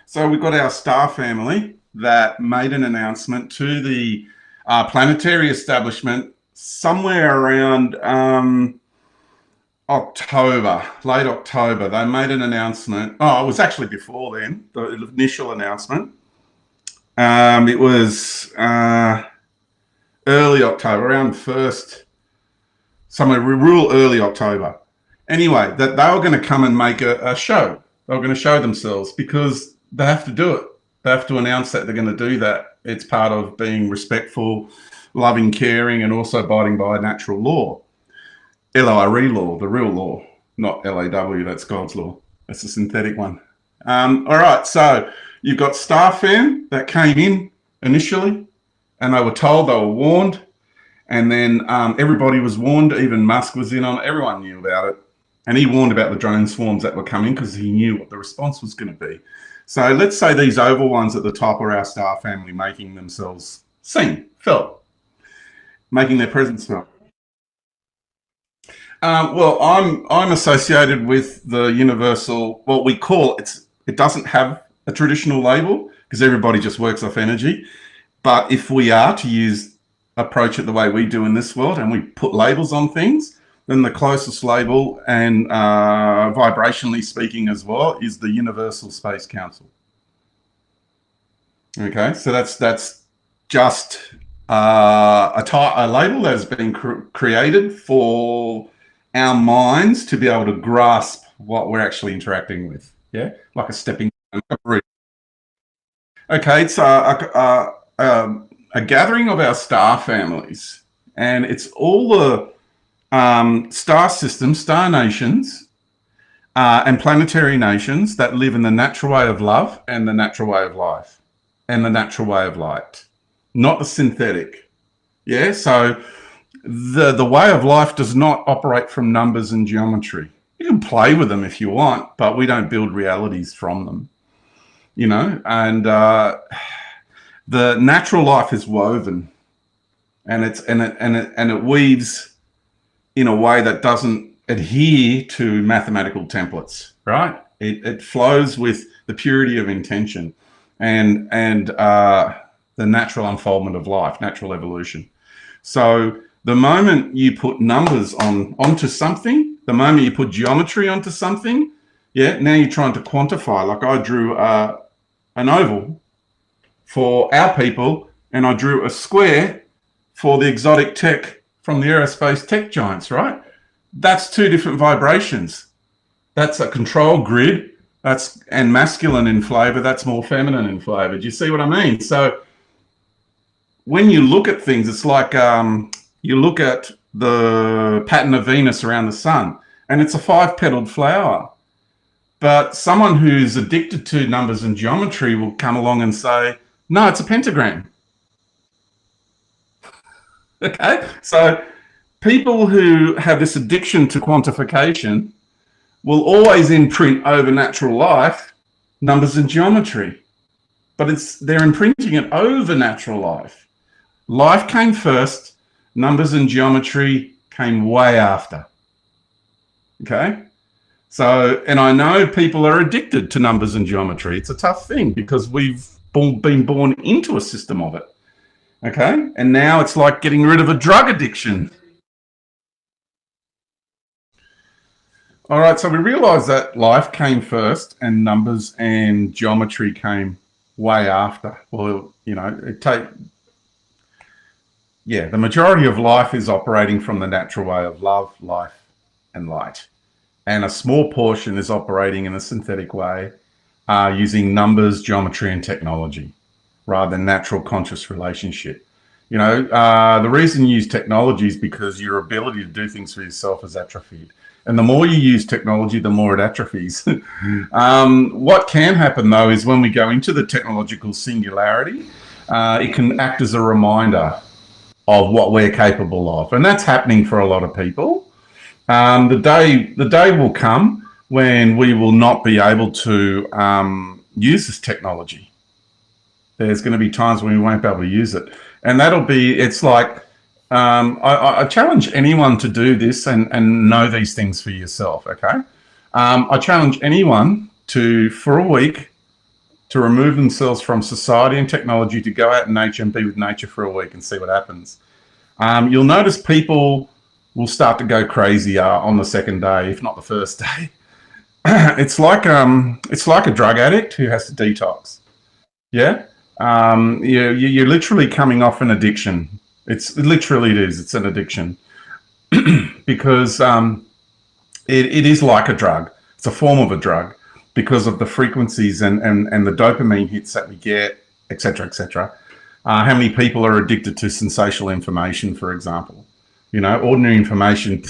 So we've got our star family that made an announcement to the planetary establishment somewhere around October, late October. They made an announcement. Oh, it was actually before then, the initial announcement. It was early October, around somewhere real early October. Anyway, that they were going to come and make a show. They were going to show themselves because they have to do it. They have to announce that they're going to do that. It's part of being respectful, loving, caring, and also abiding by natural law. LORE law, the real law, not LAW, that's God's law. That's a synthetic one. All right, so you've got staff fam that came in initially, and they were told, they were warned, and then everybody was warned, even Musk was in on it, everyone knew about it. And he warned about the drone swarms that were coming because he knew what the response was going to be. So let's say these oval ones at the top are our star family making themselves seen, felt, making their presence felt. Well, I'm associated with the universal, what we call it doesn't have a traditional label because everybody just works off energy. But if we are to approach it the way we do in this world and we put labels on things, then the closest label, and vibrationally speaking as well, is the Universal Space Council. Okay, so that's just a label that has been created for our minds to be able to grasp what we're actually interacting with. Yeah, like a stepping stone. Okay, it's a gathering of our star families, and it's all the star systems, star nations, and planetary nations that live in the natural way of love and the natural way of life and the natural way of light, not the synthetic. Yeah, so the way of life does not operate from numbers and geometry. You can play with them if you want, but we don't build realities from them, you know. And the natural life is woven, and it weaves in a way that doesn't adhere to mathematical templates, right? It flows with the purity of intention and the natural unfoldment of life, natural evolution. So the moment you put numbers onto something, the moment you put geometry onto something, yeah, now you're trying to quantify. Like I drew an oval for our people, and I drew a square for the exotic tech from the aerospace tech giants, right? That's two different vibrations. That's a control grid, and masculine in flavor, that's more feminine in flavor. Do you see what I mean? So when you look at things, it's like you look at the pattern of Venus around the sun, and it's a 5-petaled flower. But someone who's addicted to numbers and geometry will come along and say, no, it's a pentagram. Okay, so people who have this addiction to quantification will always imprint over natural life numbers and geometry, but they're imprinting it over natural life. Life came first, numbers and geometry came way after. Okay, so, and I know people are addicted to numbers and geometry. It's a tough thing because we've been born into a system of it. Okay, and now it's like getting rid of a drug addiction. All right, so we realize that life came first and numbers and geometry came way after. Well, you know, the majority of life is operating from the natural way of love, life, and light. And a small portion is operating in a synthetic way using numbers, geometry, and technology, rather than natural conscious relationship. You know, the reason you use technology is because your ability to do things for yourself is atrophied. And the more you use technology, the more it atrophies. What can happen, though, is when we go into the technological singularity, it can act as a reminder of what we're capable of. And that's happening for a lot of people. The day will come when we will not be able to use this technology. There's going to be times when we won't be able to use it. And it's like, I challenge anyone to do this and know these things for yourself, okay? I challenge anyone for a week, to remove themselves from society and technology to go out in nature and be with nature for a week and see what happens. You'll notice people will start to go crazy on the second day, if not the first day. It's like a drug addict who has to detox. Yeah, you're literally coming off an addiction. It's an addiction because it is like a drug. It's a form of a drug because of the frequencies and the dopamine hits that we get, etc., etc. How many people are addicted to sensational information, for example? You know, ordinary information,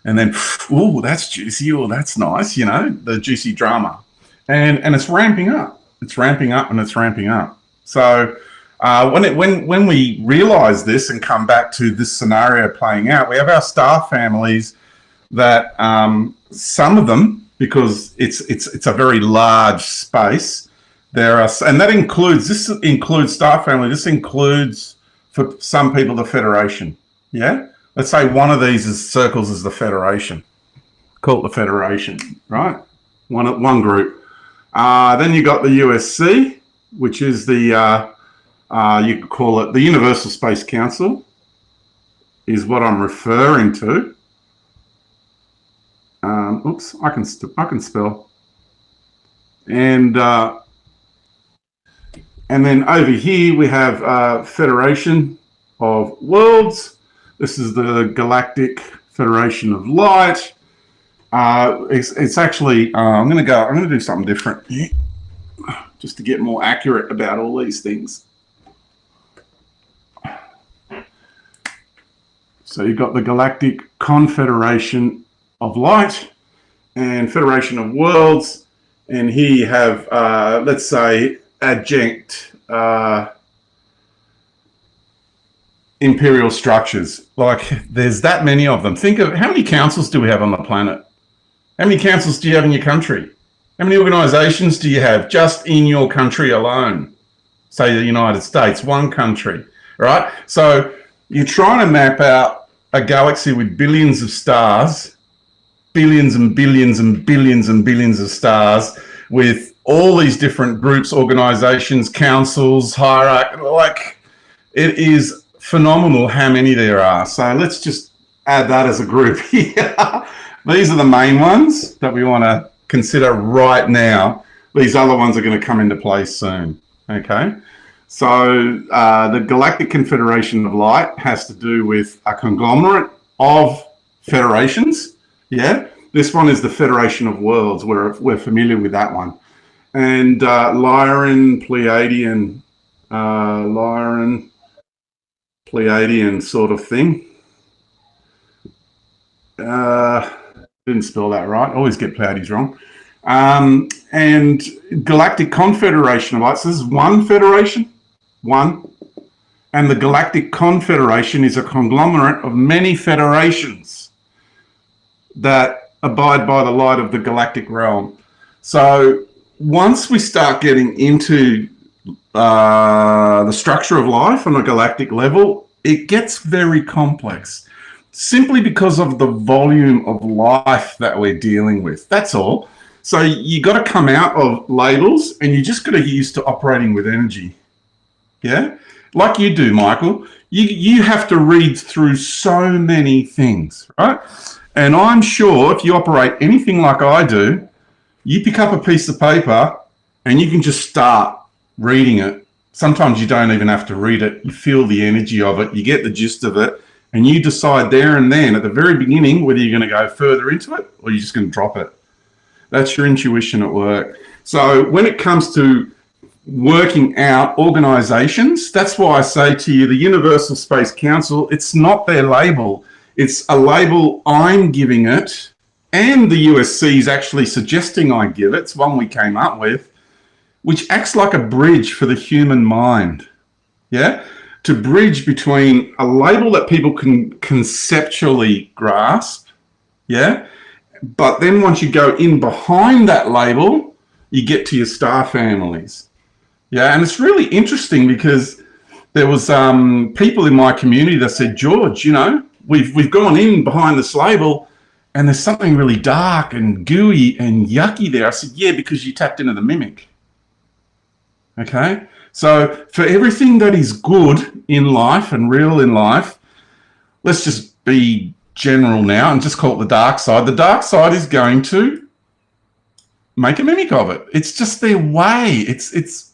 and then, oh, that's juicy, or that's nice, you know, the juicy drama. And it's ramping up. It's ramping up and it's ramping up. So when we realize this and come back to this scenario playing out, we have our star families that some of them, because it's a very large space, there are, and that includes, this includes star family, this includes for some people the Federation. Yeah, let's say one of these circles is the Federation. Call it the Federation, right? One group. Then you got the USC, which is the you could call it the Universal Space Council, is what I'm referring to. Oops, I can spell. And then over here we have Federation of Worlds. This is the Galactic Federation of Light. It's actually, I'm going to do something different here, just to get more accurate about all these things. So you've got the Galactic Confederation of Light and Federation of Worlds. And here you have, let's say, adjunct imperial structures. Like, there's that many of them. Think of how many councils do we have on the planet? How many councils do you have in your country? How many organizations do you have just in your country alone? Say the United States, one country, right? So you're trying to map out a galaxy with billions of stars, billions and billions and billions and billions of stars, with all these different groups, organizations, councils, hierarchy. Like, it is phenomenal how many there are. So let's just add that as a group here. These are the main ones that we want to consider right now. These other ones are going to come into place soon. Okay. So the Galactic Confederation of Light has to do with a conglomerate of federations. Yeah. This one is the Federation of Worlds. We're familiar with that one. And Lyran, Pleiadian sort of thing. Didn't spell that right. Always get Pleiades wrong. And Galactic Confederation of Light. So this is one federation, one. And the Galactic Confederation is a conglomerate of many federations that abide by the light of the galactic realm. So once we start getting into the structure of life on a galactic level, it gets very complex, simply because of the volume of life that we're dealing with. That's all. So you got to come out of labels, and you just got to get used to operating with energy. Yeah, like you do, Michael. You have to read through so many things, right? And I'm sure if you operate anything like I do, you pick up a piece of paper and you can just start reading it. Sometimes you don't even have to read it. You feel the energy of it. You get the gist of it. And you decide there and then at the very beginning whether you're going to go further into it or you're just going to drop it. That's your intuition at work. So when it comes to working out organizations, that's why I say to you, the Universal Space Council, it's not their label. It's a label I'm giving it, and the USC is actually suggesting I give it. It's one we came up with, which acts like a bridge for the human mind. Yeah? To bridge between a label that people can conceptually grasp, yeah? But then once you go in behind that label, you get to your star families. Yeah, and it's really interesting because there was people in my community that said, George, you know, we've gone in behind this label and there's something really dark and gooey and yucky there. I said, yeah, because you tapped into the mimic. Okay? So for everything that is good in life and real in life, let's just be general now and just call it the dark side. The dark side is going to make a mimic of it. It's just their way. It's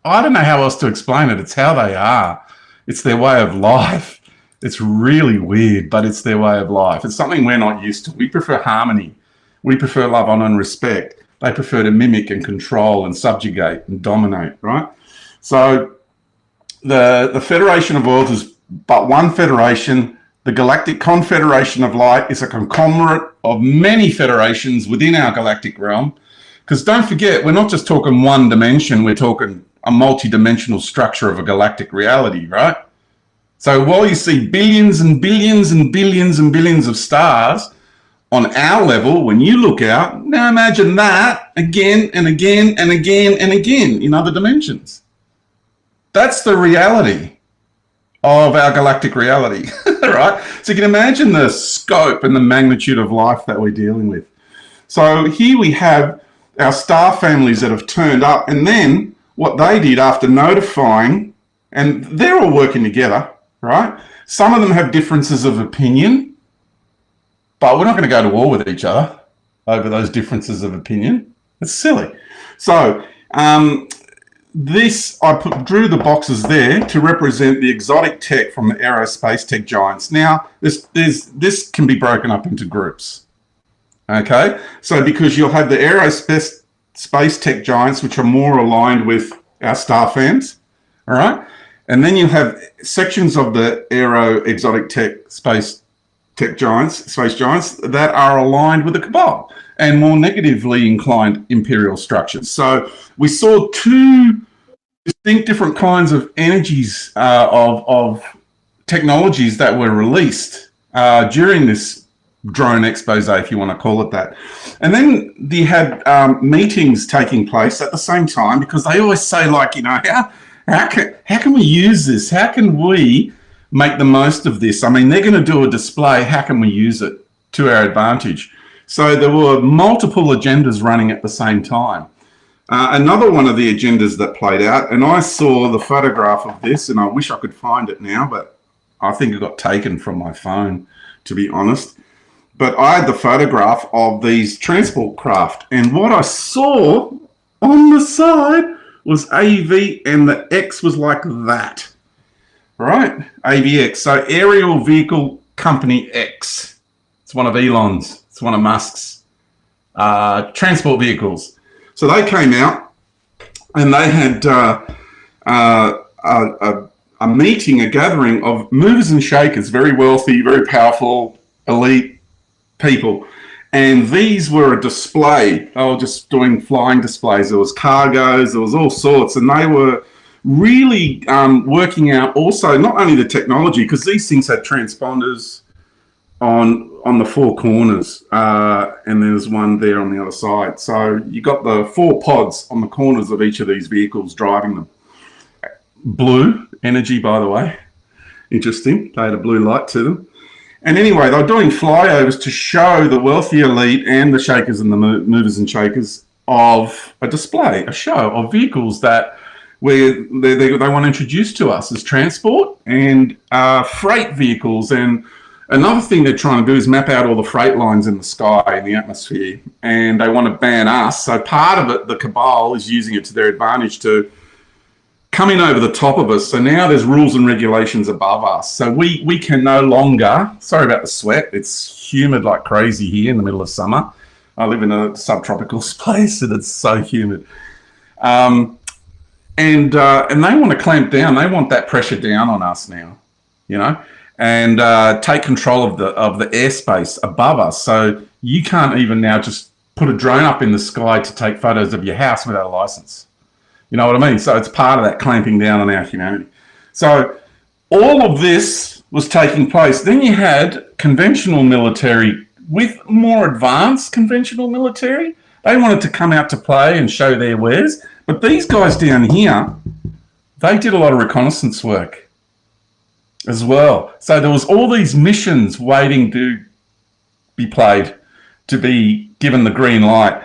I don't know how else to explain it. It's how they are. It's their way of life. It's really weird, but it's their way of life. It's something we're not used to. We prefer harmony. We prefer love, honor, and respect. They prefer to mimic and control and subjugate and dominate, right? So the Federation of Worlds is but one federation. The Galactic Confederation of Light is a conglomerate of many federations within our galactic realm. Because don't forget, we're not just talking one dimension, we're talking a multi-dimensional structure of a galactic reality, right? So while you see billions and billions and billions and billions of stars, on our level, when you look out, now imagine that again and again and again and again in other dimensions. That's the reality of our galactic reality, right? So you can imagine the scope and the magnitude of life that we're dealing with. So here we have our star families that have turned up, and then what they did after notifying, and they're all working together, right? Some of them have differences of opinion, but we're not going to go to war with each other over those differences of opinion. It's silly. So drew the boxes there to represent the exotic tech from the aerospace tech giants. Now, this can be broken up into groups. Okay, so because you'll have the aerospace tech giants, which are more aligned with our star fans, all right? And then you have sections of the aero exotic tech space giants that are aligned with the cabal and more negatively inclined imperial structures. So we saw two distinct different kinds of energies of technologies that were released during this drone expose, if you want to call it that. And then you had meetings taking place at the same time, because they always say, like, you know, how can we use this? How can we make the most of this? I mean, they're going to do a display. How can we use it to our advantage? So there were multiple agendas running at the same time. Another one of the agendas that played out, and I saw the photograph of this, and I wish I could find it now, but I think it got taken from my phone, to be honest. But I had the photograph of these transport craft, and what I saw on the side was AV, and the X was like that, right? AVX, so Aerial Vehicle Company X. It's one of Elon's, it's one of Musk's transport vehicles. So they came out, and they had a meeting, a gathering of movers and shakers, very wealthy, very powerful, elite people. And these were a display. They were just doing flying displays. There was cargoes, there was all sorts, and they were really working out also not only the technology, because these things had transponders on the four corners, and there's one there on the other side. So you got the 4 pods on the corners of each of these vehicles driving them. Blue energy, by the way. Interesting. They had a blue light to them. And anyway, they were doing flyovers to show the wealthy elite and the shakers and the movers and shakers of a display, a show of vehicles that they want to introduce to us as transport and freight vehicles. And another thing they're trying to do is map out all the freight lines in the sky, in the atmosphere, and they want to ban us. So part of it, the cabal is using it to their advantage to come in over the top of us. So now there's rules and regulations above us. So we can no longer, sorry about the sweat, it's humid like crazy here in the middle of summer. I live in a subtropical place and it's so humid. And they want to clamp down. They want that pressure down on us now, you know, and take control of the airspace above us. So you can't even now just put a drone up in the sky to take photos of your house without a license. You know what I mean? So it's part of that clamping down on our humanity. So all of this was taking place. Then you had conventional military with more advanced conventional military. They wanted to come out to play and show their wares. But these guys down here, they did a lot of reconnaissance work as well. So there was all these missions waiting to be played, to be given the green light.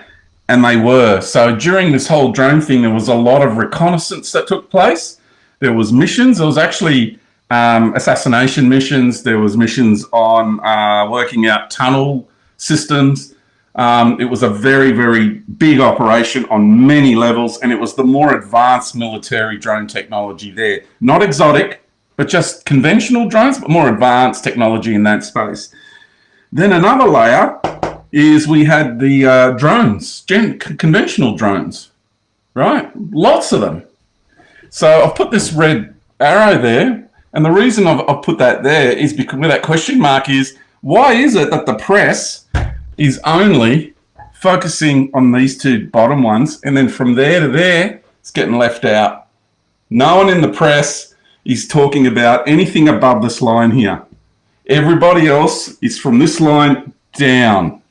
And they were. So during this whole drone thing, there was a lot of reconnaissance that took place. There was missions. There was actually assassination missions. There was missions on working out tunnel systems. It was a very, very big operation on many levels, and it was the more advanced military drone technology there. Not exotic, but just conventional drones, but more advanced technology in that space. Then another layer is we had the drones, conventional drones, right? Lots of them. So I've put this red arrow there, and the reason I've put that there is because where that question mark is, why is it that the press is only focusing on these two bottom ones, and then from there to there, it's getting left out? No one in the press is talking about anything above this line here. Everybody else is from this line down.